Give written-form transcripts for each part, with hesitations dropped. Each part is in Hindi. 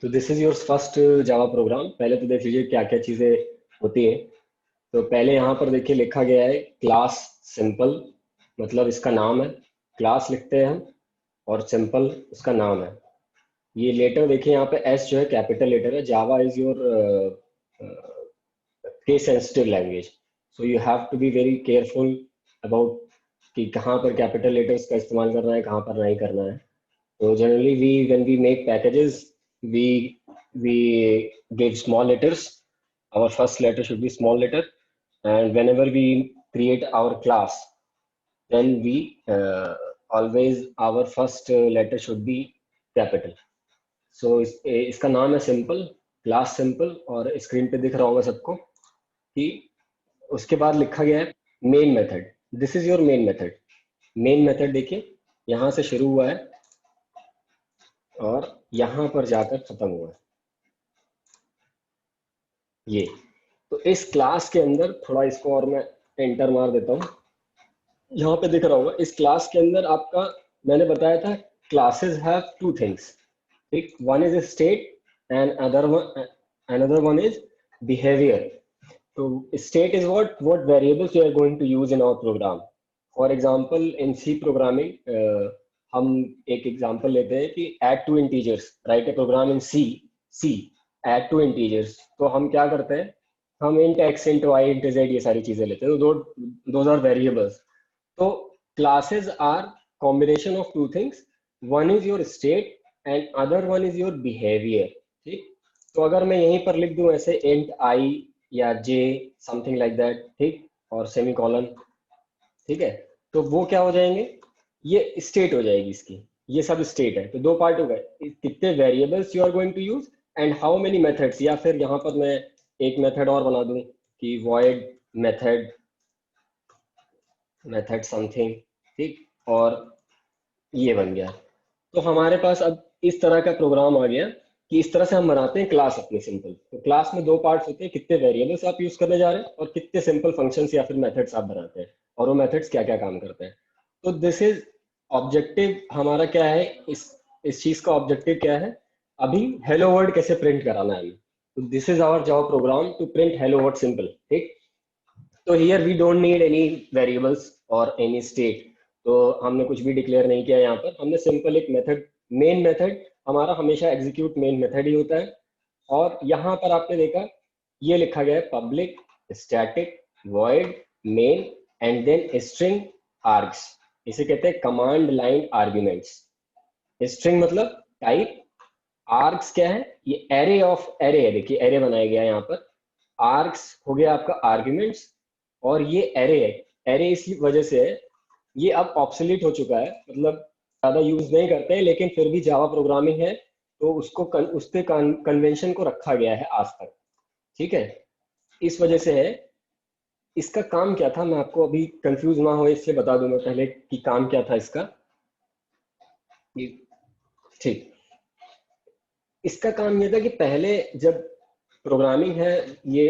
तो this is your first Java program. पहले तो देख लीजिए क्या क्या चीजें होती है। तो पहले यहाँ पर देखिए लिखा गया है क्लास सिंपल, मतलब इसका नाम है। क्लास लिखते हैं हम और सिंपल उसका नाम है। ये लेटर देखिए यहाँ पे एस जो है कैपिटल लेटर है। Java is your case sensitive language, so you have to be very careful about कि कहाँ पर कैपिटल लेटर्स का इस्तेमाल करना है, कहाँ पर नहीं करना है। So generally we when we make packages, we we give small letters. Our first letter should be small letter, and whenever we create our class, then we always our first letter should be capital. So इसका नाम है सिंपल, क्लास सिंपल, और स्क्रीन पे दिख रहा होगा सबको कि उसके बाद लिखा गया है main method. This is your main method. Main method देखिए यहाँ से शुरू हुआ है और यहाँ पर जाकर खत्म हुआ है ये। तो इस क्लास के अंदर थोड़ा इसको और मैं एंटर मार देता हूँ। यहाँ पे दिख रहा होगा इस क्लास के अंदर आपका, मैंने बताया था क्लासेस हैव टू थिंग्स, ठीक। One is state and another one is behaviour. तो state is what variables you are going to use in our program. For example in C programming हम एक एग्जांपल लेते हैं कि add two integers, write a program in C. C add two integers, तो हम क्या करते हैं, हम int x int y int z ये सारी चीजें लेते हैं। तो दोज आर वेरिएबल्स। तो classes are combination of two things, one is your state and other one is your behaviour, ठीक। तो अगर मैं यहीं पर लिख दूं ऐसे इंट आई या जे समथिंग लाइक दैट, ठीक, और सेमी कॉलन, ठीक है, तो वो क्या हो जाएंगे, ये स्टेट हो जाएगी इसकी। ये सब स्टेट है। तो दो पार्ट हो गए, कितने variables you are going to use and how many methods. या फिर यहाँ पर मैं एक मेथड और बना दूं कि void मेथड, मेथड समथिंग, ठीक, और ये बन गया। तो हमारे पास अब इस तरह का प्रोग्राम आ गया कि इस तरह से हम बनाते हैं क्लास अपनी सिंपल। तो क्लास में दो पार्ट्स होते हैं, कितने वेरिएबल्स आप यूज करने जा रहे हैं और कितने सिंपल फंक्शंस या फिर मेथड्स आप बनाते हैं, और वो मेथड्स क्या क्या काम करते हैं। तो दिस इज ऑब्जेक्टिव हमारा क्या है, इस चीज का ऑब्जेक्टिव क्या है, अभी हेलो वर्ड कैसे प्रिंट कराना है हमें। तो this is our Java program to print hello world simple, ठीक। तो here we don't need any variables और एनी स्टेट। तो हमने कुछ भी डिक्लेयर नहीं किया यहाँ पर, हमने सिंपल एक मेथड, मेन मेथड हमारा हमेशा एग्जीक्यूट मेन मेथड ही होता है। और यहाँ पर आपने देखा ये लिखा गया है public static void main and then string args. इसे कहते हैं कमांड लाइन आर्ग्यूमेंट्स। स्ट्रिंग मतलब टाइप, आर्ग्स क्या है, ये एरे ऑफ एरे है। देखिए एरे बनाया गया है यहाँ पर। आर्ग्स हो गया आपका आर्ग्यूमेंट्स, और ये एरे है। एरे इस वजह से है, ये अब ऑब्सोलीट हो चुका है, मतलब ज्यादा यूज नहीं करते हैं, लेकिन फिर भी जावा प्रोग्रामिंग है तो उसको उसके कन्वेंशन को रखा गया है आज तक, ठीक है। इस वजह से है। इसका काम क्या था, मैं आपको अभी कंफ्यूज ना हो इसलिए बता दूं मैं पहले कि काम क्या था इसका, ठीक। इसका काम ये था कि पहले जब प्रोग्रामिंग है ये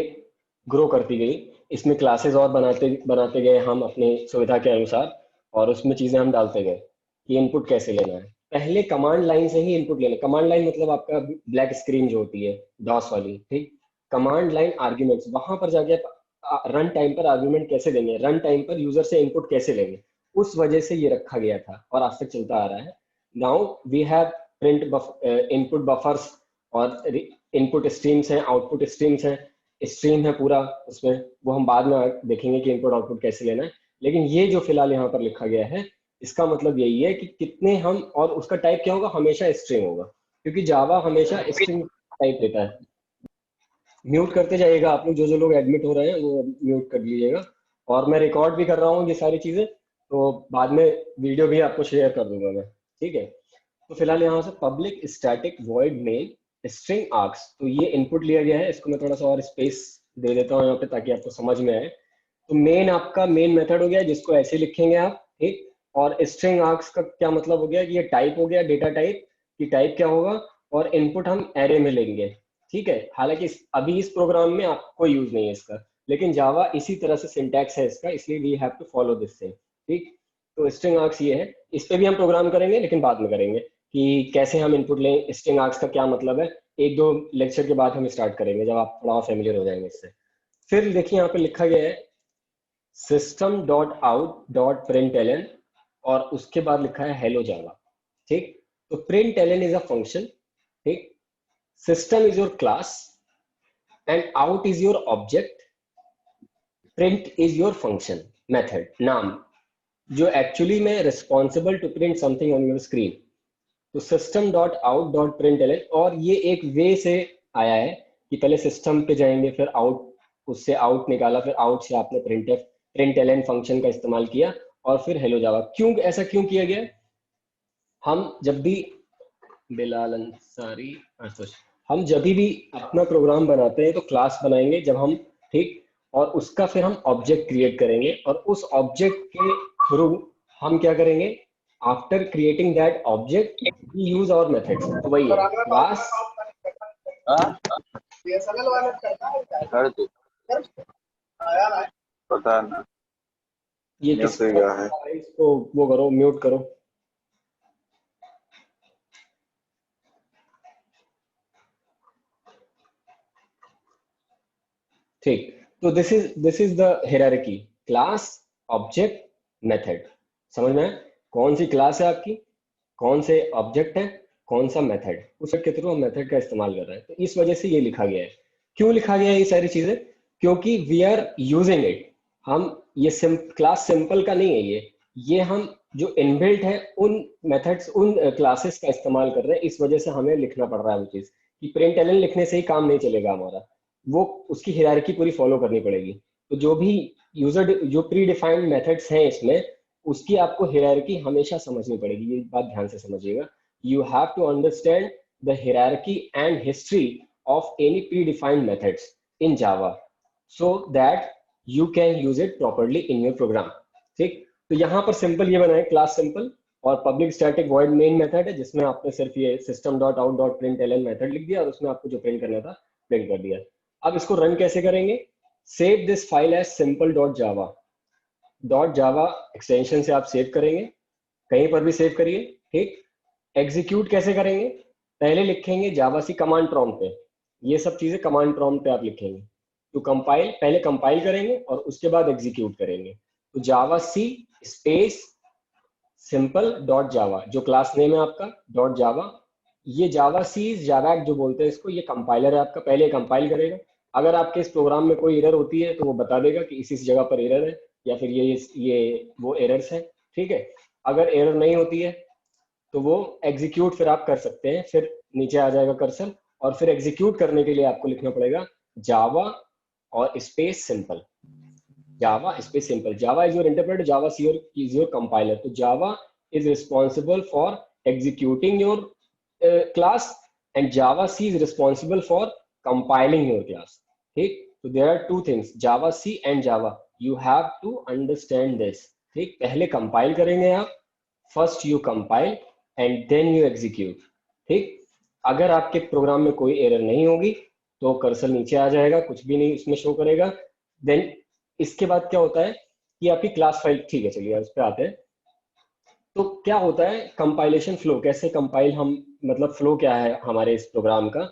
ग्रो करती गई, इसमें क्लासेस और बनाते बनाते गए हम अपनी सुविधा के अनुसार, और उसमें चीजें हम डालते गए कि इनपुट कैसे लेना है। पहले कमांड लाइन से ही इनपुट लेना। कमांड लाइन मतलब आपका ब्लैक स्क्रीन जो होती है डॉस वाली, ठीक। कमांड लाइन आर्ग्यूमेंट्स, वहां पर जाके रन टाइम पर आर्ग्यूमेंट कैसे देंगे, रन टाइम पर यूजर से इनपुट कैसे लेंगे, उस वजह से ये रखा गया था और आज तक चलता आ रहा है। Now we have print input buffers, और इनपुट स्ट्रीम्स हैं, आउटपुट स्ट्रीम्स हैं, स्ट्रीम है पूरा उसमें, वो हम बाद में देखेंगे कि इनपुट आउटपुट कैसे लेना है। लेकिन ये जो फिलहाल यहाँ पर लिखा गया है, इसका मतलब यही है कि कितने हम, और उसका टाइप क्या होगा, हमेशा स्ट्रिंग होगा, क्योंकि जावा हमेशा स्ट्रिंग टाइप देता है। म्यूट करते जाइएगा आप लोग, जो लोग एडमिट हो रहे हैं वो म्यूट कर लीजिएगा। और मैं रिकॉर्ड भी कर रहा हूँ ये सारी चीजें, तो बाद में वीडियो भी आपको शेयर कर दूंगा मैं, ठीक है। तो फिलहाल यहाँ से public static void main string arcs, तो ये इनपुट लिया गया है। इसको मैं थोड़ा सा और स्पेस दे देता हूँ यहाँ पे ताकि आपको समझ में आए। तो मेन आपका मेन मेथड हो गया जिसको ऐसे लिखेंगे आप, ठीक। और स्ट्रिंग आर्क्स का क्या मतलब हो गया कि ये टाइप हो गया, डेटा टाइप की टाइप क्या होगा, और इनपुट हम एरे में लेंगे, ठीक है। हालांकि अभी इस प्रोग्राम में आपको यूज नहीं है इसका, लेकिन जावा इसी तरह से सिंटैक्स है इसका, इसलिए we have to follow this thing, ठीक। तो स्ट्रिंग आर्क्स ये है, इस पे भी हम प्रोग्राम करेंगे लेकिन बाद में करेंगे कि कैसे हम इनपुट लें, स्ट्रिंग आर्क्स का क्या मतलब है, एक दो लेक्चर के बाद हम स्टार्ट करेंगे, जब आप थोड़ा फेमिलियर हो जाएंगे इससे। फिर देखिए यहाँ पे लिखा गया है system.out.println और उसके बाद लिखा है hello java। ठीक, तो println इज अ फंक्शन, ठीक, system is your class and out is your object, print is your function method नाम, जो एक्चुअली में responsible to print something on your screen. तो system.out.println, और ये एक वे से आया है कि पहले सिस्टम पे जाएंगे, फिर आउट, उससे आउट निकाला, फिर आउट से आपने println फंक्शन का इस्तेमाल किया, और फिर हेलो जावा। क्यों ऐसा क्यों किया गया? हम जब भी बिलाल अंसारी आशुतोष, हम जब भी अपना प्रोग्राम बनाते हैं तो क्लास बनाएंगे जब हम, ठीक, और उसका फिर हम ऑब्जेक्ट क्रिएट करेंगे, और उस ऑब्जेक्ट के थ्रू हम क्या करेंगे, after creating that object we use our methods. तो वही है क्लास। पता नहीं ये किस इसको वो करो, म्यूट करो। ठीक, तो this is the hierarchy, class, object, method. समझ में आया? कौन सी क्लास है आपकी, कौन से ऑब्जेक्ट है, कौन सा मेथड, उसके थ्रू हम मेथड का इस्तेमाल कर रहे हैं। तो इस वजह से ये लिखा गया है। क्यों लिखा गया है ये सारी चीजें? क्योंकि वी आर यूजिंग इट। हम ये क्लास सिंपल का नहीं है, ये हम जो इनबिल्ट है उन मेथड्स, उन क्लासेस का इस्तेमाल कर रहे हैं। इस वजह से हमें लिखना पड़ रहा है वो चीज, कि println लिखने से ही काम नहीं चलेगा हमारा, वो उसकी हायरार्की पूरी फॉलो करनी पड़ेगी। तो जो भी यूजर, जो प्री डिफाइंड मेथड्स हैं इसमें, उसकी आपको हायरार्की हमेशा समझनी पड़ेगी। ये बात ध्यान से समझिएगा। You have to understand the hierarchy and history of any predefined methods in Java, so that you can use it properly in your program. ठीक, तो यहाँ पर सिंपल ये बनाए, क्लास सिंपल और public static void main method है, जिसमें आपने सिर्फ ये system.out.println मेथड लिख दिया और उसमें आपको जो प्रिंट करना था प्रिंट कर दिया। अब इसको रन कैसे करेंगे? Save this file as simple.java। .java extension से आप सेव करेंगे, कहीं पर भी सेव करिए। ठीक, एग्जीक्यूट कैसे करेंगे? पहले लिखेंगे जावा सी कमांड प्रॉम्प्ट पे, ये सब चीजें कमांड प्रॉम्प्ट पे आप लिखेंगे। तो कंपाइल, पहले कंपाइल करेंगे और उसके बाद एग्जीक्यूट करेंगे। तो जावा सी स्पेस सिंपल डॉट जावा, जो क्लास नेम है आपका, डॉट जावा। ये जावा सी जावा जो बोलते हैं इसको, ये कंपाइलर है आपका, पहले कंपाइल करेगा। अगर आपके इस प्रोग्राम में कोई एरर होती है तो वो बता देगा कि इस जगह पर एरर है, या फिर ये वो एरर्स है। ठीक है, अगर एरर नहीं होती है तो वो एग्जीक्यूट फिर आप कर सकते हैं, फिर नीचे आ जाएगा कर्सर, और फिर एग्जीक्यूट करने के लिए आपको लिखना पड़ेगा जावा और space simple, Java space simple. Java is your interpreter, Java is your compiler। तो जावा is responsible for executing your class and java c is responsible for compiling your class। ठीक, so there are two things, java c and java, you have to understand this। ठीक, पहले कंपाइल करेंगे आप, first you compile and then you execute. ठीक, अगर आपके प्रोग्राम में कोई एरर नहीं होगी तो कर्सर नीचे आ जाएगा, कुछ भी नहीं इसमें शो करेगा। देन इसके बाद क्या होता है कि आपकी क्लास फाइल, ठीक है चलिए उस पर आते हैं। तो क्या होता है कंपाइलेशन फ्लो, कैसे कंपाइल हम, मतलब फ्लो क्या है हमारे इस प्रोग्राम का।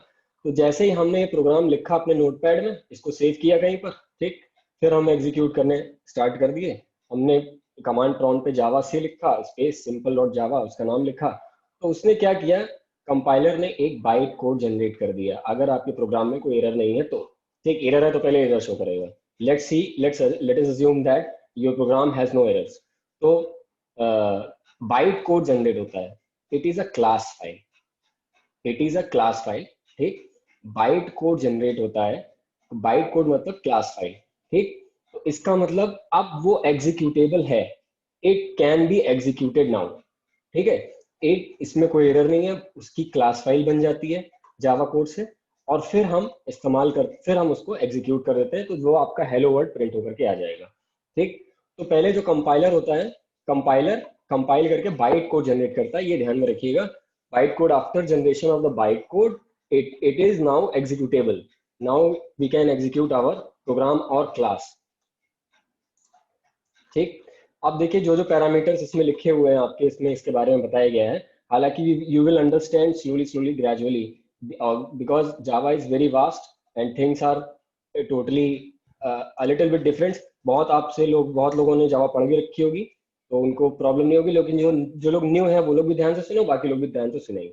तो जैसे ही हमने ये प्रोग्राम लिखा अपने नोटपैड में, इसको सेव किया कहीं पर, ठीक, फिर हम एग्जीक्यूट करने स्टार्ट कर दिए। हमने कमांड प्रॉम्प्ट पे जावा से लिखा, स्पेस सिंपल डॉट जावा, उसका नाम लिखा। तो उसने क्या किया, कंपाइलर ने एक बाइट कोड जनरेट कर दिया। अगर आपके प्रोग्राम में कोई एरर नहीं है तो, ठीक, एरर है तो पहले एरर शो करेगा। let us assume that your program has no errors। तो बाइट कोड जनरेट होता है, it is a class file, it is a class file. ठीक, बाइट कोड जनरेट होता है, बाइट कोड मतलब क्लास फाइल। ठीक, तो इसका मतलब अब वो एग्जीक्यूटेबल है, it can be executed now. ठीक है, एक इसमें कोई एरर नहीं है, उसकी क्लास फाइल बन जाती है जावा कोड से, और फिर हम फिर हम उसको एग्जीक्यूट कर देते हैं, तो वो आपका हेलो वर्ड प्रिंट होकर के आ जाएगा। ठीक, तो पहले जो कंपाइलर होता है, कंपाइलर कंपाइल करके बाइट कोड जनरेट करता है, ये ध्यान में रखिएगा। Byte code, after generation of the byte code, it is now executable, now we can execute our program or class। ठीक, अब देखिए जो जो पैरामीटर्स इसमें लिखे हुए हैं आपके, इसमें इसके बारे में बताया गया है। हालांकि you will understand slowly gradually because Java is very vast and things are totally a little bit different. बहुत लोगों ने जावा पढ़ भी रखी होगी तो उनको प्रॉब्लम नहीं होगी, लेकिन जो लोग न्यू है वो लोग भी ध्यान से सुनो, बाकी लोग भी ध्यान से सुनेंगे।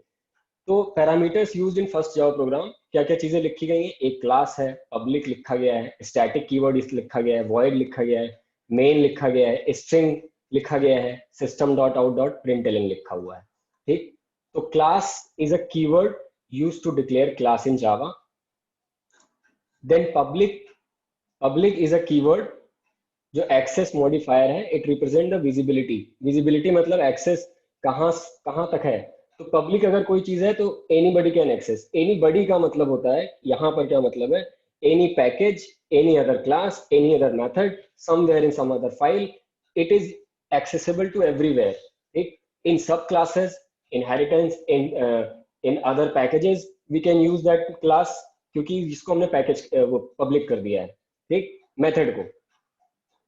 तो parameters used in first Java program, क्या क्या चीजें लिखी गई हैं? एक क्लास है, पब्लिक लिखा गया है, स्टैटिक कीवर्ड लिखा गया है, वॉइड लिखा गया है, मेन लिखा गया है, स्ट्रिंग लिखा गया है, system dot out dot println लिखा हुआ है। ठीक, तो class is a keyword used to declare class in Java. Then public is a keyword जो एक्सेस मॉडिफायर है, it represent the visibility. Visibility मतलब एक्सेस कहां तक है। तो पब्लिक अगर कोई चीज है तो एनीबडी कैन एक्सेस। एनीबडी का मतलब होता है, यहां पर क्या मतलब है, any package, any other class, any other method, somewhere in some other file, it is accessible to everywhere. ठीक, इन सब classes, inheritance, in other packages we can use that class, क्योंकि जिसको हमने पैकेज वो पब्लिक कर दिया है, ठीक, मेथड को।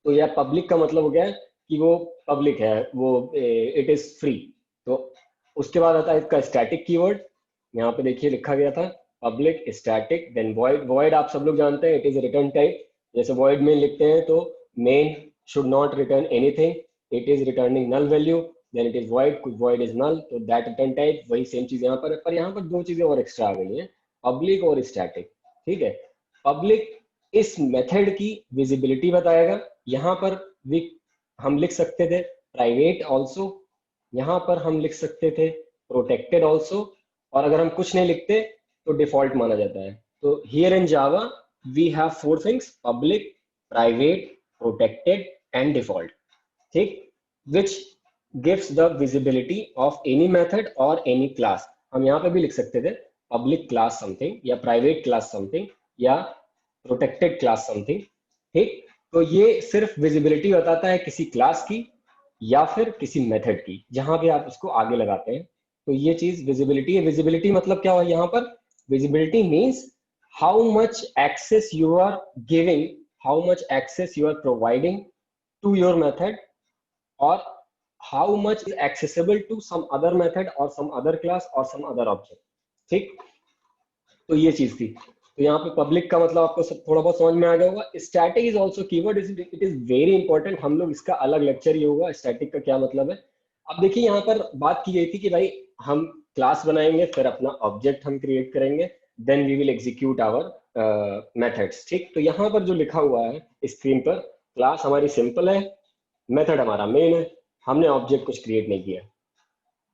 तो यह पब्लिक का मतलब हो गया कि वो पब्लिक है, वो इट इज फ्री। तो उसके बाद आता है इसका स्टैटिक कीवर्ड, यहाँ पे देखिए लिखा गया था public static. Then void, void आप सब लोग जानते हैं, इट इज रिटर्न टाइप। जैसे वॉइड मेन लिखते हैं तो main should not return anything, it is returning null value. Then it is void, void is null, तो दैट रिटर्न टाइप। वही सेम चीज यहाँ पर यहाँ पर दो चीजें और एक्स्ट्रा आ गई है, पब्लिक और स्टैटिक। ठीक है, पब्लिक इस मेथड की विजिबिलिटी बताएगा। यहाँ पर हम लिख सकते थे प्राइवेट ऑल्सो, यहाँ पर हम लिख सकते थे प्रोटेक्टेड ऑल्सो, और अगर हम कुछ नहीं लिखते तो डिफॉल्ट माना जाता है। तो here in Java we have 4 things, public, private, protected and default. ठीक, which gives the visibility of any method और एनी क्लास। हम यहाँ पे भी लिख सकते थे पब्लिक क्लास समथिंग, या प्राइवेट क्लास समथिंग, या प्रोटेक्टेड क्लास समथिंग। ठीक, तो ये सिर्फ विजिबिलिटी बताता है किसी क्लास की या फिर किसी मेथड की, जहां भी आप इसको आगे लगाते हैं। तो ये चीज विजिबिलिटी है। विजिबिलिटी मतलब क्या हुआ यहाँ पर? Visibility means how much access you are giving, how much access you are providing to your method, और how much is accessible to some other method और सम अदर क्लास और सम अदर ऑब्जेक्ट। ठीक, तो ये चीज थी। तो यहाँ पे पब्लिक का मतलब आपको थोड़ा बहुत समझ में आ गया होगा। Static is also keyword, it is very important. हम लोग इसका अलग लेक्चर ही होगा, स्टैटिक का क्या मतलब है। अब देखिए यहाँ पर बात की गई थी कि भाई हम क्लास बनाएंगे, फिर अपना ऑब्जेक्ट हम क्रिएट करेंगे, then we will execute our methods. ठीक, तो यहाँ पर जो लिखा हुआ है स्क्रीन पर, क्लास हमारी सिंपल है, मेथड हमारा मेन है, हमने ऑब्जेक्ट कुछ क्रिएट नहीं किया।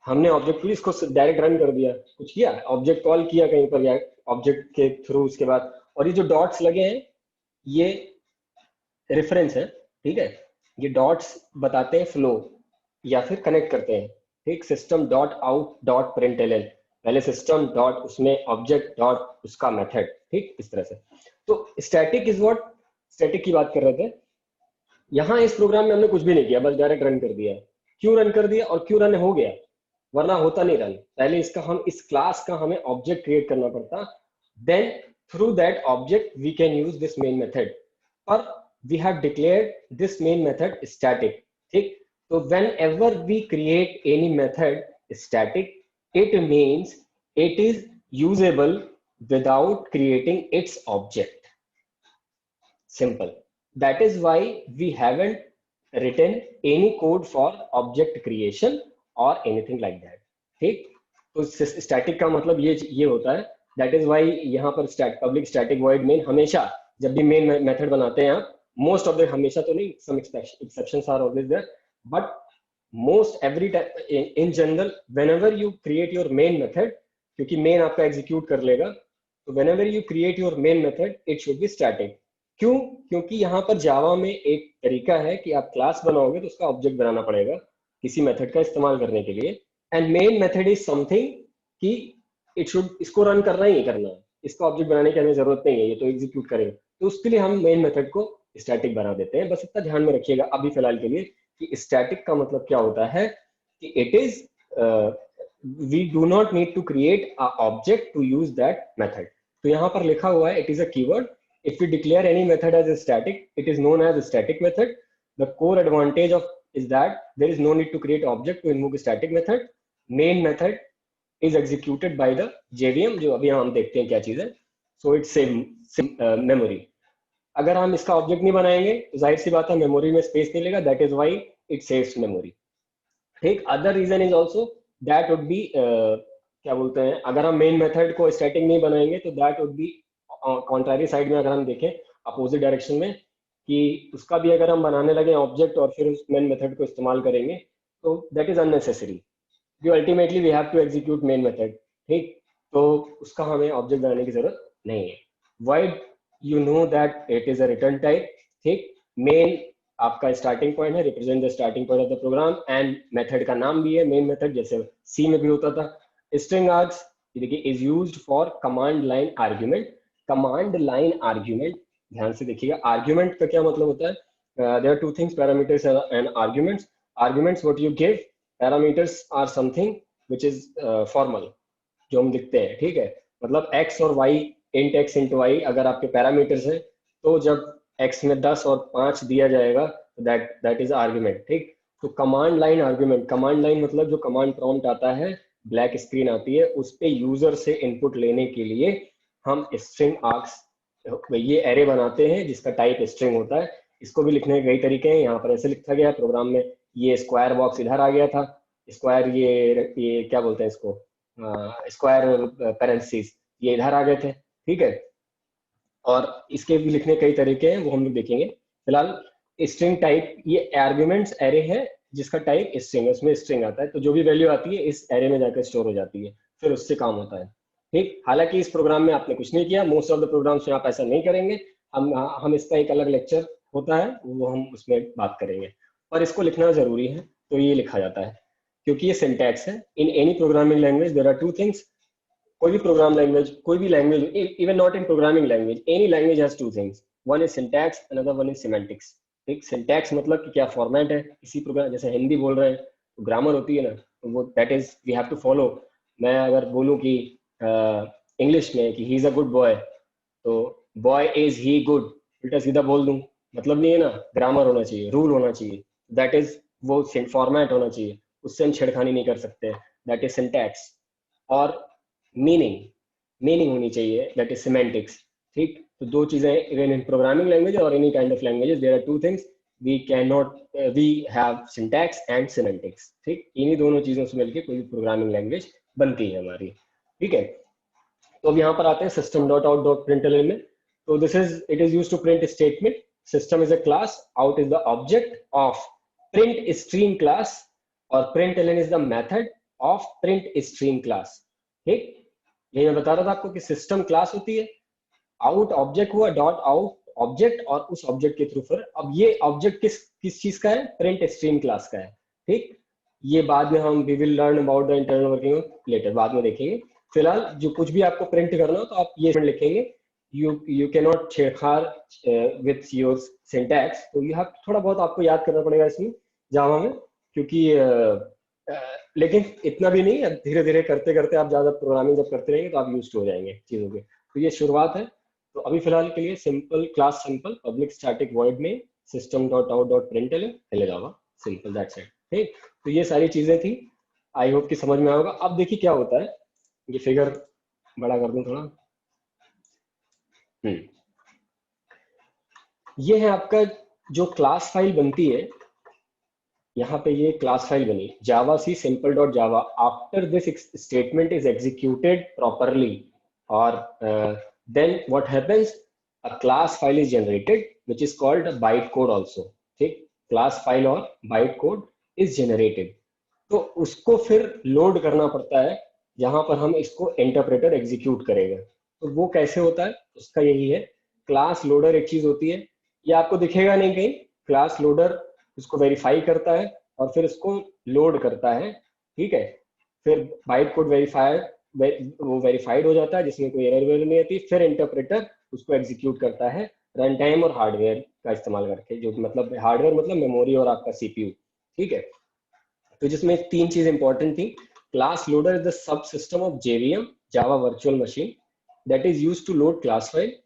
हमने ऑब्जेक्ट इसको डायरेक्ट रन कर दिया, कुछ किया, ऑब्जेक्ट कॉल किया कहीं पर या ऑब्जेक्ट के थ्रू, उसके बाद। और ये जो डॉट्स लगे हैं ये रेफरेंस है। ठीक है, ये डॉट्स बताते हैं फ्लो या फिर कनेक्ट करते हैं। ठीक, system dot out dot println, पहले सिस्टम डॉट उसमें ऑब्जेक्ट डॉट उसका मेथड। ठीक, इस तरह से। तो स्टैटिक इज व्हाट, स्टैटिक की बात कर रहे थे। यहाँ इस प्रोग्राम में हमने कुछ भी नहीं किया, बस डायरेक्ट रन कर दिया। क्यों रन कर दिया और क्यों रन हो गया? वरना होता नहीं रन। पहले इस क्लास का हमें ऑब्जेक्ट क्रिएट करना पड़ता, then through that object we can use this main method, पर we have declared this main method static. ठीक, तो whenever we create any method static, it means it is usable without creating its object. Simple, that is why we haven't written any code for object creation or anything like that. ठीक, तो स्टैटिक का मतलब ये होता है। that is why यहाँ पर पब्लिक स्टैटिक वॉइड मेन, हमेशा जब भी मेन मेथड बनाते हैं आप, मोस्ट ऑफ द, हमेशा तो नहीं, some exceptions are always there, but most every time in general whenever you create your main method, क्योंकि मेन आपका एग्जीक्यूट कर लेगा, तो whenever you create your main method it should be static। क्यों? क्योंकि यहाँ पर जावा में एक तरीका है कि आप क्लास बनाओगे तो उसका ऑब्जेक्ट बनाना पड़ेगा किसी मेथड का इस्तेमाल करने के लिए। And main method is something कि इट शुड, इसको रन करना ही करना है, इसका ऑब्जेक्ट बनाने की हमें जरूरत नहीं है, ये तो एग्जीक्यूट करेगा। तो उसके लिए हम मेन मेथड को स्टैटिक बना देते हैं। बस इतना ध्यान में रखिएगा अभी फिलहाल के लिए कि स्टैटिक का मतलब क्या होता है, कि it is we do not need to create a object to use that method. तो यहाँ पर लिखा हुआ है it is a keyword. If we declare any method as a static, it is known as a static method. The core advantage of is that there is no need to create object to invoke a static method. Main method is executed by the JVM, जो अभी हम देखते हैं क्या चीज है. So it save memory. अगर हम इसका ऑब्जेक्ट नहीं बनाएंगे तो जाहिर सी बात है मेमोरी में स्पेस नहीं लेगा, that is why it saves memory. ठीक. Other reason is also that would be क्या बोलते हैं, अगर हम मेन मेथड को स्टैटिक नहीं बनाएंगे तो that would B contrary side में, अगर हम देखें अपोजिट डायरेक्शन में, कि उसका भी अगर हम बनाने लगे ऑब्जेक्ट और फिर उस मेन मेथड को इस्तेमाल करेंगे तो that is unnecessary. Ultimately we have to execute main method. ठीक. तो उसका हमें ऑब्जेक्ट बनाने की जरूरत नहीं है. Void you know that it is a return type. ठीक. मेन आपका स्टार्टिंग पॉइंट है, represent the starting point of the program, and method का नाम भी है मेन मेथड, जैसे सी में भी होता था. स्ट्रिंग आर्ग्स देखिए is used for command line argument. Command line argument, ध्यान से देखिएगा, आर्ग्यूमेंट का क्या मतलब होता है. There are two things, parameters and arguments. Arguments what you give, parameters are something which is formal, जो हम लिखते हैं. ठीक है. मतलब x और y, int x into y अगर आपके पैरामीटर्स हैं, तो जब x में 10 और 5 दिया जाएगा तो दैट इज आर्ग्यूमेंट. ठीक. तो command line argument, command line मतलब जो कमांड प्रॉम्प्ट आता है, ब्लैक स्क्रीन आती है, उस पे यूजर से इनपुट लेने के लिए हम स्ट्रिंग आर्ग्स, ये एरे बनाते हैं जिसका टाइप स्ट्रिंग होता है. इसको भी लिखने के कई तरीके हैं. यहाँ पर ऐसे लिखा गया प्रोग्राम में, ये स्क्वायर बॉक्स इधर आ गया था, स्क्वायर ये क्या बोलते हैं इसको, स्क्वायर पैरेंथेसिस ये इधर आ गए थे. ठीक है. और इसके भी लिखने कई तरीके हैं, वो हम लोग देखेंगे. फिलहाल स्ट्रिंग टाइप, ये आर्ग्यूमेंट्स एरे है जिसका टाइप स्ट्रिंग है, उसमें स्ट्रिंग आता है, तो जो भी वैल्यू आती है इस एरे में जाकर स्टोर हो जाती है, फिर उससे काम होता है. ठीक. हालांकि इस प्रोग्राम में आपने कुछ नहीं किया, मोस्ट ऑफ द प्रोग्राम्स में आप ऐसा नहीं करेंगे. हम इसका एक अलग लेक्चर होता है, वो हम उसमें बात करेंगे, पर इसको लिखना जरूरी है, तो ये लिखा जाता है क्योंकि ये सिंटैक्स है. In any programming language there are two things. कोई भी प्रोग्राम लैंग्वेज, कोई भी language, even not in programming language, any language has two things. One is syntax, another one is semantics. ठीक. सिंटैक्स मतलब कि क्या फॉर्मेट है किसी प्रोग्राम, जैसे हिंदी बोल रहे हैं तो ग्रामर होती है ना, तो वो that is we have to follow. मैं अगर बोलूं कि इंग्लिश में कि he is a good boy, तो बॉय इज ही गुड उल्टा सीधा बोल दूं, मतलब नहीं है ना. ग्रामर होना चाहिए, रूल होना चाहिए, दैट इज वो फॉर्मेट होना चाहिए, उससे हम छेड़खानी नहीं कर सकते, दैट इज सिंटैक्स. और मीनिंग होनी चाहिए, दैट इज सिमेंटिक्स. ठीक. तो दो चीजें इवन इन प्रोग्रामिंग लैंग्वेज और any kind of languages, there are two things, we can not, we have syntax and semantics. ठीक. इन्हीं दोनों चीजों से मिलकर कोई प्रोग्रामिंग लैंग्वेज बनती है हमारी. ठीक है. तो अब यहाँ पर आते हैं system dot out dot println में. तो this is, it is used to print statement. System is a class, out is the object of print stream class, और println is the method of print stream class. ठीक. ये मैं बता रहा था आपको कि सिस्टम क्लास होती है, आउट ऑब्जेक्ट हुआ, डॉट आउट ऑब्जेक्ट, और उस ऑब्जेक्ट के थ्रू फिर, अब ये ऑब्जेक्ट किस चीज का है, प्रिंट स्ट्रीम क्लास का है. ठीक. ये बाद में हम we will learn about the internal working later, बाद में देखेंगे. फिलहाल जो कुछ भी आपको प्रिंट करना हो तो आप ये लिखेंगे. यू कैन नॉट छेड़छाड़ विथ योर सिंटैक्स, तो यू हैव, थोड़ा बहुत आपको याद करना पड़ेगा इसमें जावा में, क्योंकि लेकिन इतना भी नहीं, धीरे धीरे करते करते आप ज्यादा प्रोग्रामिंग जब करते रहेंगे तो आप यूज्ड हो जाएंगे चीजों के. तो ये शुरुआत है. तो अभी फिलहाल के लिए simple class, simple public static void में system dot out dot println पहले जावा, सिंपल, दैट्स इट. ठीक. तो ये सारी चीजें थी, आई होप कि समझ में आएगा. अब देखिए क्या होता है, ये फिगर बड़ा कर दूं थोड़ा. ये है आपका जो क्लास फाइल बनती है, यहाँ पे ये क्लास फाइल बनी javac simple dot java. After this statement is executed properly, और then what happens, a class file is generated which is called a byte code also. ठीक. क्लास फाइल और बाइट कोड इज जनरेटेड, तो उसको फिर लोड करना पड़ता है जहां पर हम इसको इंटरप्रेटर एग्जीक्यूट करेगा. तो वो कैसे होता है, उसका यही है, क्लास लोडर एक चीज होती है, ये आपको दिखेगा नहीं कहीं. क्लास लोडर उसको वेरीफाई करता है और फिर इसको लोड करता है. ठीक है. फिर बाइट कोड वो वेरीफाइड हो जाता है जिसमें कोई एरर वेरर नहीं आती. फिर इंटरप्रेटर उसको एग्जीक्यूट करता है रन टाइम और हार्डवेयर का इस्तेमाल करके, जो मतलब हार्डवेयर मतलब मेमोरी और आपका सीपीयू. ठीक है. तो जिसमें तीन चीज इंपॉर्टेंट थी. Class loader is the subsystem of JVM, Java virtual machine, that is used to load class file.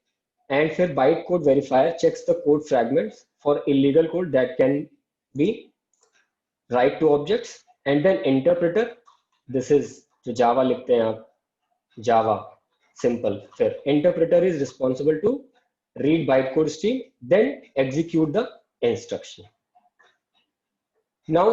And फिर byte code verifier checks the code fragments for illegal code that can be write to objects, and then interpreter, this is जो जावा लिखते हैं आप, जावा सिंपल, फिर interpreter is responsible to read byte code stream then execute the instruction. Now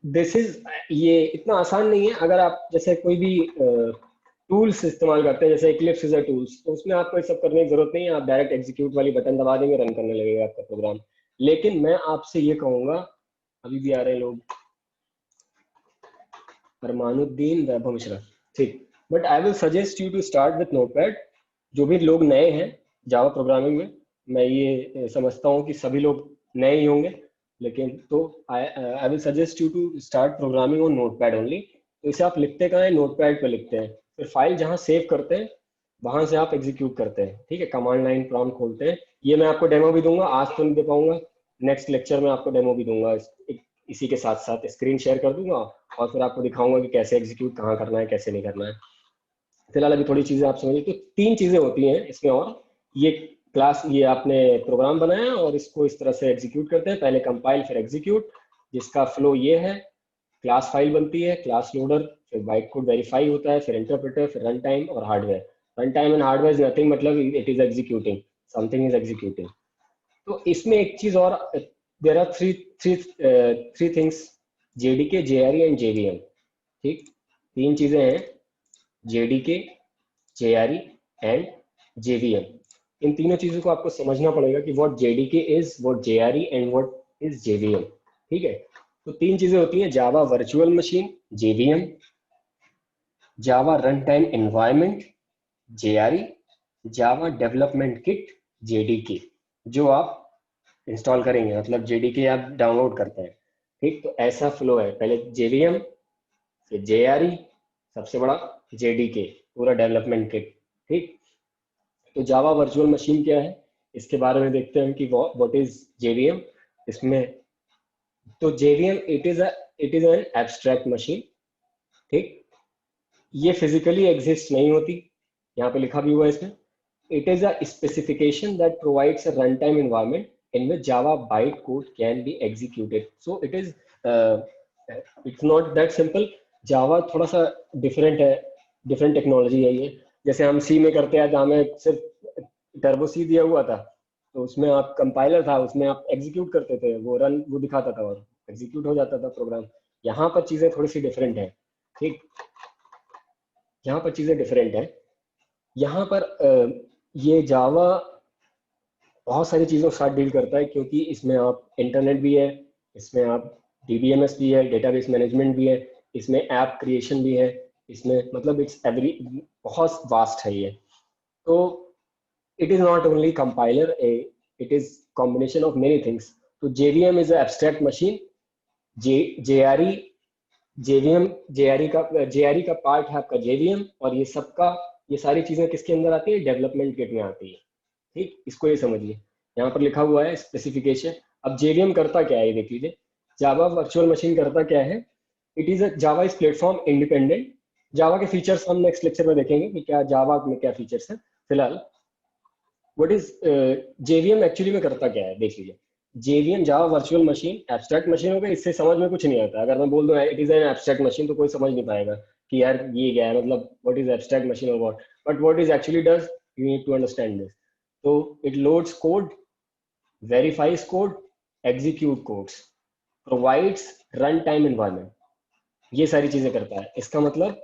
this is, ये इतना आसान नहीं है। अगर आप जैसे कोई भी टूल्स इस्तेमाल करते हैं, जैसे इक्लिप्स इज अ टूल्स, तो उसमें आपको ये सब करने की जरूरत नहीं है, आप डायरेक्ट एग्जीक्यूट वाली बटन दबा देंगे, रन करने लगेगा आपका प्रोग्राम। लेकिन मैं आपसे ये कहूंगा, अभी भी आ रहे हैं लोग, अरमानुद्दीन वैभव मिश्रा, ठीक, but I will suggest you to start with Notepad. जो भी लोग नए हैं जावा प्रोग्रामिंग में, मैं ये समझता हूँ कि सभी लोग नए ही होंगे, लेकिन तो I will suggest you to start programming on Notepad only. तो इसे आप लिखते कहाँ हैं, नोटपैड पे लिखते हैं, फिर फाइल जहाँ सेव करते हैं वहां से आप एग्जीक्यूट करते हैं, ठीक है। कमांड लाइन प्रॉम्प्ट खोलते हैं, ये मैं आपको डेमो भी दूंगा, आज तो नहीं दे पाऊंगा, नेक्स्ट लेक्चर में आपको डेमो भी दूंगा, इसी के साथ साथ स्क्रीन शेयर कर दूंगा और फिर आपको दिखाऊंगा कि कैसे एग्जीक्यूट कहाँ करना है, कैसे नहीं करना है। फिलहाल अभी थोड़ी चीजें आप समझिए। तो 3 चीजें होती हैं इसमें, और ये क्लास, ये आपने प्रोग्राम बनाया और इसको इस तरह से एग्जीक्यूट करते हैं, पहले कंपाइल फिर एग्जीक्यूट, जिसका फ्लो ये है, क्लास फाइल बनती है, क्लास लोडर, फिर बाइट कोड वेरीफाई होता है, फिर इंटरप्रेटर, फिर रन टाइम और hardware. Run time and hardware is nothing, मतलब it is executing, something is executing. तो इसमें एक चीज और, there are three things, JDK, JRE and JVM, ठीक, 3 चीजें हैं, जेडीके, जेआरई एंड जेवीएम। इन तीनों चीजों को आपको समझना पड़ेगा कि what JDK is, what JRE and what is JVM, ठीक है। तो 3 चीजें होती हैं, Java virtual machine JVM, Java run time environment JRE, Java development kit JDK, जो आप इंस्टॉल करेंगे, मतलब जेडीके आप डाउनलोड करते हैं, ठीक। तो ऐसा फ्लो है, पहले जेवीएम, फिर जेआरई, सबसे बड़ा जेडीके, पूरा डेवलपमेंट किट, ठीक। तो जावा वर्चुअल मशीन क्या है, इसके बारे में देखते हैं कि व्हाट इज जेवीएम। इसमें तो JVM it is an abstract machine, ठीक, ये फिजिकली एग्जिस्ट नहीं होती, यहाँ पे लिखा भी हुआ है इसमें। It is a specification that provides a run time environment in which Java bytecode can be executed. So it is it's not that simple. Java थोड़ा सा डिफरेंट है, डिफरेंट टेक्नोलॉजी है ये। जैसे हम सी में करते हैं, जहाँ में सिर्फ टर्बो सी दिया हुआ था, तो उसमें आप कंपाइलर था, उसमें आप एग्जीक्यूट करते थे, वो रन वो दिखाता था और एग्जीक्यूट हो जाता था प्रोग्राम। यहाँ पर चीजें थोड़ी सी डिफरेंट है, ठीक, यहाँ पर चीजें डिफरेंट है। यहाँ पर ये जावा बहुत सारी चीज़ों के साथ डील करता है, क्योंकि इसमें आप इंटरनेट भी है, इसमें आप डीबीएमएस भी है, डेटाबेस मैनेजमेंट भी है, इसमें ऐप क्रिएशन भी है, इसमें मतलब इट्स एवरी, बहुत वास्ट है ये। तो it is not only compiler, it is combination of many things. तो JVM is abstract machine, JRE, JVM, JRE का पार्ट है आपका जेवीएम, और ये सबका, ये सारी चीज़ें किसके अंदर आती है, डेवलपमेंट किट में आती है, ठीक। इसको ये समझिए, यहाँ पर लिखा हुआ है स्पेसिफिकेशन। अब जेवीएम करता क्या है ये देख लीजिए, जावा वर्चुअल मशीन करता क्या है, it is Java is platform independent. Java के फीचर्स हम नेक्स्ट लेक्चर में देखेंगे कि क्या जावा में क्या फीचर्स हैं। फिलहाल व्हाट इज जेवीएम एक्चुअली में करता क्या है देख लीजिए। JVM Java virtual machine abstract machine हो गई, इससे समझ में कुछ नहीं आता। अगर मैं बोल दूं it is an abstract machine, तो कोई समझ नहीं पाएगा कि यार ये क्या है, मतलब व्हाट इज एब्स्ट्रैक्ट मशीन और what, but what is actually does, you need to understand this. तो it loads code, verifies code, execute codes, provides runtime environment, ये सारी चीजें करता है। इसका मतलब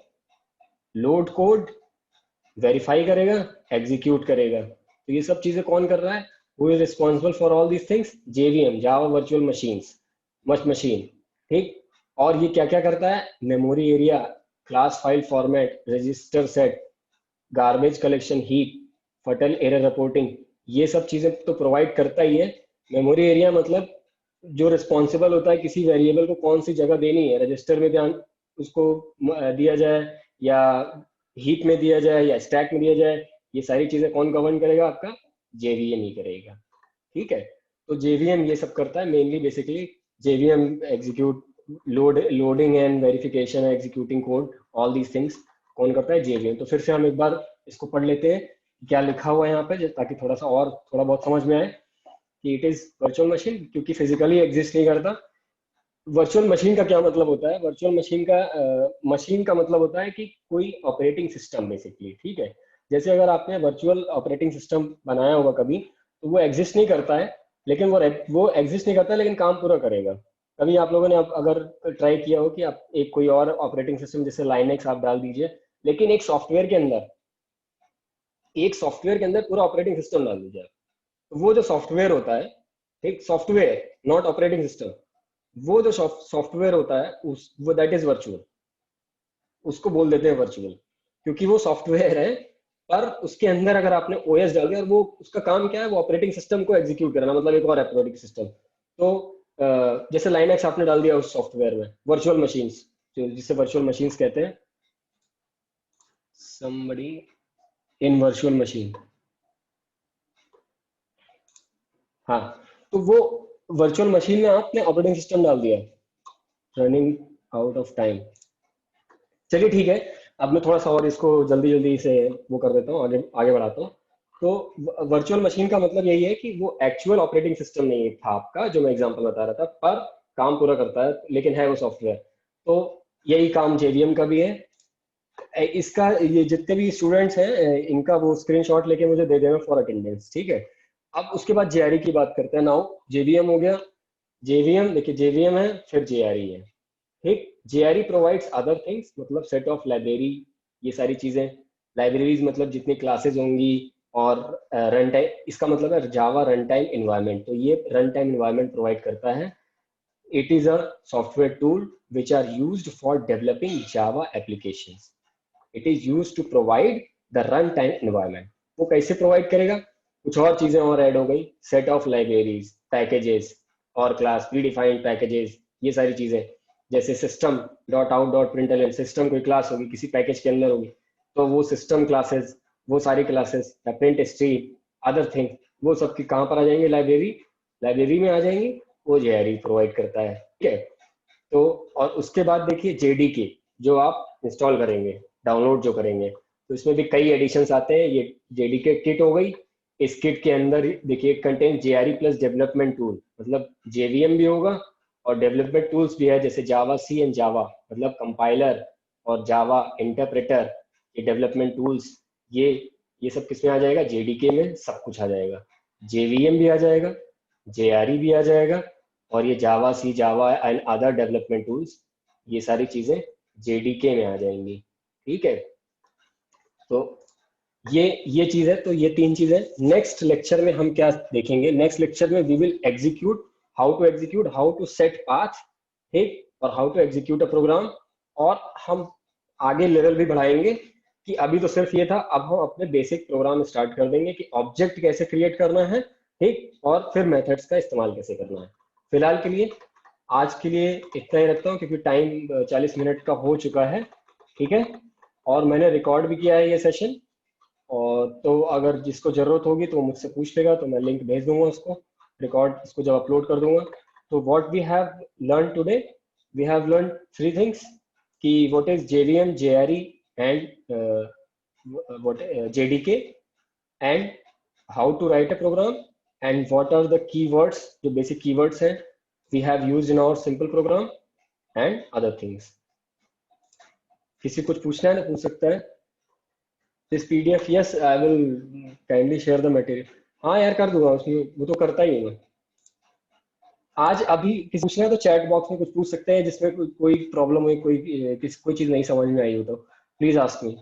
लोड कोड, वेरीफाई करेगा, एग्जीक्यूट करेगा। तो ये सब चीजें कौन कर रहा है, who is responsible for all these things, JVM, Java virtual machine, ठीक। और ये क्या क्या करता है, memory area, class file format, register set, garbage collection heap, फटल एरर रिपोर्टिंग, ये सब चीजें तो प्रोवाइड करता ही है। मेमोरी एरिया मतलब जो रिस्पॉन्सिबल होता है किसी वेरिएबल को कौन सी जगह देनी है, रजिस्टर में ध्यान उसको दिया जाए, या हीप में दिया जाए, या स्टैक में दिया जाए, ये सारी चीजें कौन गवर्न करेगा, आपका जेवीएम ही करेगा, ठीक है। तो जेवीएम ये सब करता है mainly, basically JVM execute, loading and verification, executing code, all these things कौन करता है, जेवीएम। तो फिर से हम एक बार इसको पढ़ लेते हैं क्या लिखा हुआ है यहाँ पे, ताकि थोड़ा सा और थोड़ा बहुत समझ में आए कि इट इज वर्चुअल मशीन, क्योंकि फिजिकली एग्जिस्ट नहीं करता, वर्चुअल मशीन का क्या मतलब होता है? वर्चुअल मशीन का मतलब होता है कि कोई ऑपरेटिंग सिस्टम बेसिकली, ठीक है। जैसे अगर आपने वर्चुअल ऑपरेटिंग सिस्टम बनाया होगा कभी, तो वो एग्जिस्ट नहीं करता है, लेकिन वो एग्जिस्ट नहीं करता लेकिन काम पूरा करेगा। कभी आप लोगों ने अगर ट्राई किया हो कि आप एक कोई और ऑपरेटिंग सिस्टम जैसे लाइनेक्स आप डाल दीजिए, लेकिन एक सॉफ्टवेयर के अंदर पूरा ऑपरेटिंग सिस्टम डाल दीजिए, तो वो जो सॉफ्टवेयर होता है, एक सॉफ्टवेयर, नॉट ऑपरेटिंग सिस्टम, वो जो सॉफ्टवेयर होता है उस वो दैट इज वर्चुअल, उसको बोल देते हैं वर्चुअल, क्योंकि वो सॉफ्टवेयर है। पर उसके अंदर अगर आपने ओएस डाल दिया, और वो उसका काम क्या है, वो ऑपरेटिंग सिस्टम को एग्जीक्यूट करना, मतलब एक और ऑपरेटिंग सिस्टम। तो जैसे लाइनक्स आपने डाल दिया उस सॉफ्टवेयर में, वर्चुअल मशीन्स, जो जिसे वर्चुअल मशीन्स कहते हैं, somebody इन वर्चुअल मशीन, हाँ, तो वो वर्चुअल मशीन में आपने ऑपरेटिंग सिस्टम डाल दिया, रनिंग आउट ऑफ टाइम। चलिए ठीक है, अब मैं थोड़ा सा और इसको जल्दी जल्दी से वो कर देता हूँ, आगे आगे बढ़ाता हूँ। तो वर्चुअल मशीन का मतलब यही है कि वो एक्चुअल ऑपरेटिंग सिस्टम नहीं था आपका, जो मैं एग्जांपल बता रहा था, पर काम पूरा करता है, लेकिन है वो सॉफ्टवेयर। तो यही काम जेवीएम का भी है। इसका ये जितने भी स्टूडेंट्स हैं, इनका वो स्क्रीनशॉट लेके मुझे दे देना फॉर अटेंडेंस, ठीक है। अब उसके बाद जेआरई की बात करते हैं। नाउ जेवीएम हो गया, जेवीएम देखिए, जेवीएम है, फिर जेआरई है, ठीक। जेआरई प्रोवाइड्स अदर थिंग्स, मतलब सेट ऑफ लाइब्रेरी, ये सारी चीजें। लाइब्रेरीज मतलब जितनी क्लासेस होंगी, और रन टाइम, इसका मतलब है जावा रन टाइम इन्वायरमेंट, तो ये रन टाइम इन्वायरमेंट प्रोवाइड करता है। It is a software tool which are used for developing Java applications. It is used to provide the run time environment. वो कैसे प्रोवाइड करेगा? कुछ और चीजें और ऐड हो गई, सेट ऑफ लाइब्रेरीज, पैकेजेस, और क्लास प्री डिफाइंड पैकेजेस, ये सारी चीजें। जैसे system dot out dot println, system कोई क्लास होगी किसी पैकेज के अंदर होगी, तो वो सिस्टम क्लासेस, वो सारी क्लासेस, या प्रिंट स्ट्रीम, अदर थिंग, वो सब की कहाँ पर आ जाएंगे? लाइब्रेरी में आ जाएंगी। वो जेआरई प्रोवाइड करता है, ठीक है। तो और उसके बाद देखिए जेडीके, जो आप इंस्टॉल करेंगे, डाउनलोड जो करेंगे, तो इसमें भी कई एडिशंस आते हैं। ये जेडीके किट हो गई। इस किट के अंदर देखिए content JRE plus development tool, मतलब जेवीएम भी होगा, और डेवलपमेंट टूल्स भी है, जैसे जावा सी एंड जावा, मतलब कंपाइलर, और जावा इंटरप्रेटर, ये डेवलपमेंट टूल्स, ये ये सब किसमें आ जाएगा? जेडीके में सब कुछ आ जाएगा। जेवीएम भी आ जाएगा, जेआरई भी आ जाएगा, और ये javac, Java and other development tools, ये सारी चीजें जेडीके में आ जाएंगी, ठीक है। तो ये चीज है, तो ये तीन चीजें। नेक्स्ट लेक्चर में हम क्या देखेंगे? नेक्स्ट लेक्चर में we will execute how to set path, ठीक, और how to execute a program. और हम आगे लेवल भी बढ़ाएंगे, कि अभी तो सिर्फ ये था, अब हम अपने बेसिक प्रोग्राम स्टार्ट कर देंगे कि ऑब्जेक्ट कैसे क्रिएट करना है, ठीक, और फिर मेथड्स का इस्तेमाल कैसे करना है। फिलहाल के लिए, आज के लिए इतना ही रखता हूँ, क्योंकि टाइम 40 मिनट का हो चुका है, ठीक है। और मैंने रिकॉर्ड भी किया है ये सेशन, और तो अगर जिसको जरूरत होगी तो वो मुझसे पूछ लेगा, तो मैं लिंक भेज दूंगा उसको, रिकॉर्ड इसको जब अपलोड कर दूंगा। तो what we have learn today, we have learn three things, कि what is JVM, JRE, and what JDK, and how to write a program, and what are the keywords, जो बेसिक कीवर्ड्स हैं we have used in our simple program, and other things. किसी कुछ पूछना है तो पूछ सकता है। This PDF, yes I will kindly share the material. हाँ यार, कर दूंगा, उसमें वो तो करता ही हूँ मैं। आज अभी किसी पूछना है तो चैट बॉक्स में कुछ पूछ सकते हैं, जिसमें कोई प्रॉब्लम हो, कोई चीज नहीं समझ में आई हो, तो please ask me.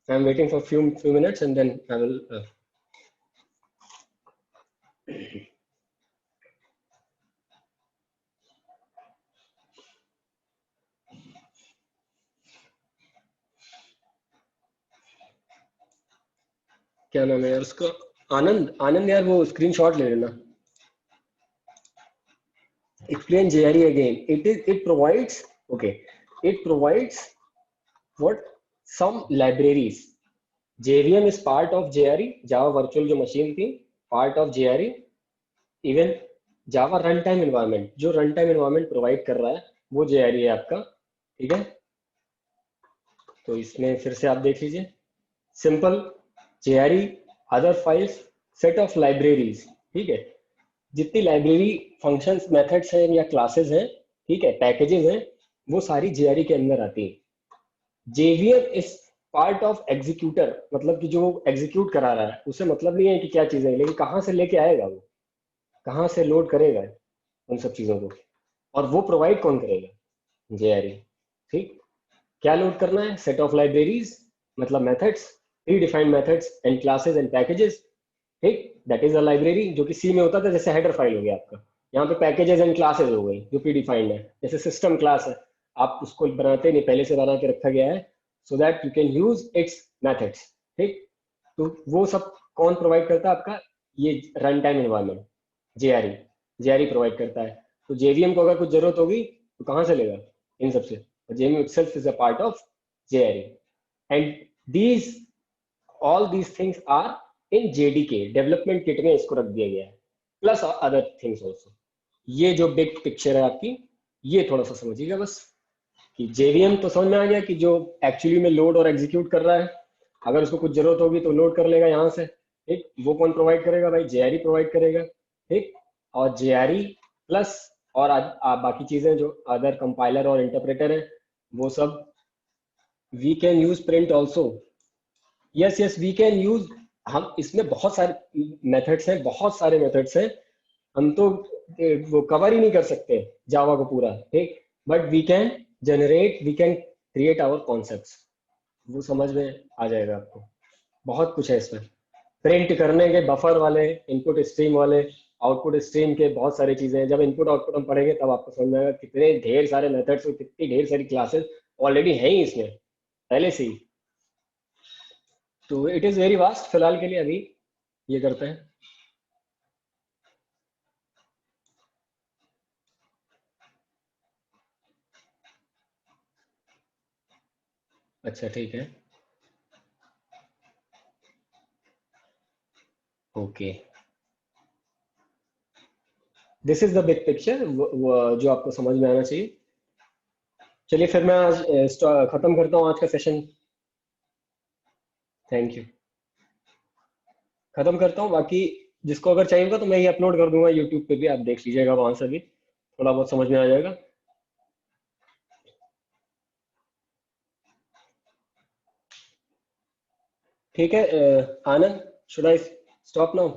I am waiting for few minutes and then I will. क्या नाम है यार उसका? आनंद, आनंद यार, वो स्क्रीनशॉट ले लेना। Explain JRE again. It provides, okay, it provides what, some libraries. JVM is part of JRE, Java Virtual जो मशीन थी, part of JRE। Even Java run time environment, जो रन टाइम इन्वायरमेंट प्रोवाइड कर रहा है, वो जेआरई है आपका, ठीक है। तो इसमें फिर से आप देख लीजिए, simple JRE, other files, set of libraries, ठीक है। जितनी लाइब्रेरी फंक्शंस मेथड्स हैं या क्लासेस हैं, ठीक है, पैकेजेस हैं, वो सारी जेआरई के अंदर आती है। JVM is part of executor, मतलब कि जो एग्जीक्यूट करा रहा है उसे मतलब नहीं है कि क्या चीजें हैं, लेकिन कहाँ से लेके आएगा वो, कहाँ से लोड करेगा उन सब चीजों को, और वो प्रोवाइड कौन करेगा, जेआरई। ठीक, क्या लोड करना है, सेट ऑफ लाइब्रेरीज मतलब methods, pre defined methods and classes and packages. ठीक, दैट इज अ लाइब्रेरी, जो कि सी में होता था, जैसे हेडर फाइल हो गया आपका। यहाँ पे पैकेजेस एंड क्लासेस हो गई जो प्री डिफाइंड है, जैसे सिस्टम क्लास है, आप उसको बनाते नहीं, पहले से बना के रखा गया है, सो that you can use it's methods. ठीक, तो वो सब कौन प्रोवाइड करता है आपका, ये run time environment, JRE, JRE provide करता है। तो जेवीएम को अगर कुछ जरूरत होगी तो कहाँ से लेगा, इन सबसे। JVM itself is a part of JRE, and these all these things are in JDK development kit में इसको रख दिया गया है, प्लस अदर थिंग्स ऑल्सो। ये जो बिग पिक्चर है आपकी, ये थोड़ा सा समझिएगा बस, कि जेवीएम तो समझ में आ गया कि जो एक्चुअली में लोड और एग्जीक्यूट कर रहा है, अगर उसको कुछ जरूरत होगी तो लोड कर लेगा यहाँ से। ठीक, वो कौन प्रोवाइड करेगा भाई, जेआरई प्रोवाइड करेगा। ठीक, और जेआरई प्लस और बाकी चीजें जो अदर कंपाइलर और इंटरप्रेटर है, वो सब we can use print also. Yes yes we can use, हम इसमें बहुत सारे मेथड्स हैं, बहुत सारे मेथड्स हैं, हम तो वो कवर ही नहीं कर सकते जावा को पूरा। ठीक, but we can generate, we can create our concepts, वो समझ में आ जाएगा आपको। बहुत कुछ है इसमें, प्रिंट करने के बफर वाले, इनपुट स्ट्रीम वाले, आउटपुट स्ट्रीम के, बहुत सारी चीजें हैं। जब इनपुट आउटपुट हम पढ़ेंगे तब आपको समझ में आएगा कितने ढेर सारे मेथड्स और कितनी ढेर सारी क्लासेस ऑलरेडी हैं ही इसमें पहले से ही। तो इट इज वेरी वास्ट, फिलहाल के लिए अभी ये करते हैं। अच्छा ठीक है, okay, this is the big picture जो आपको समझ में आना चाहिए। चलिए फिर मैं आज खत्म करता हूँ आज का सेशन। थैंक यू, खत्म करता हूँ। बाकी जिसको अगर चाहिए होगा तो मैं ये अपलोड कर दूंगा यूट्यूब पे भी, आप देख लीजिएगा वहां से भी, थोड़ा बहुत समझ में आ जाएगा। ठीक है, आनंद, शुड आई स्टॉप नाउ?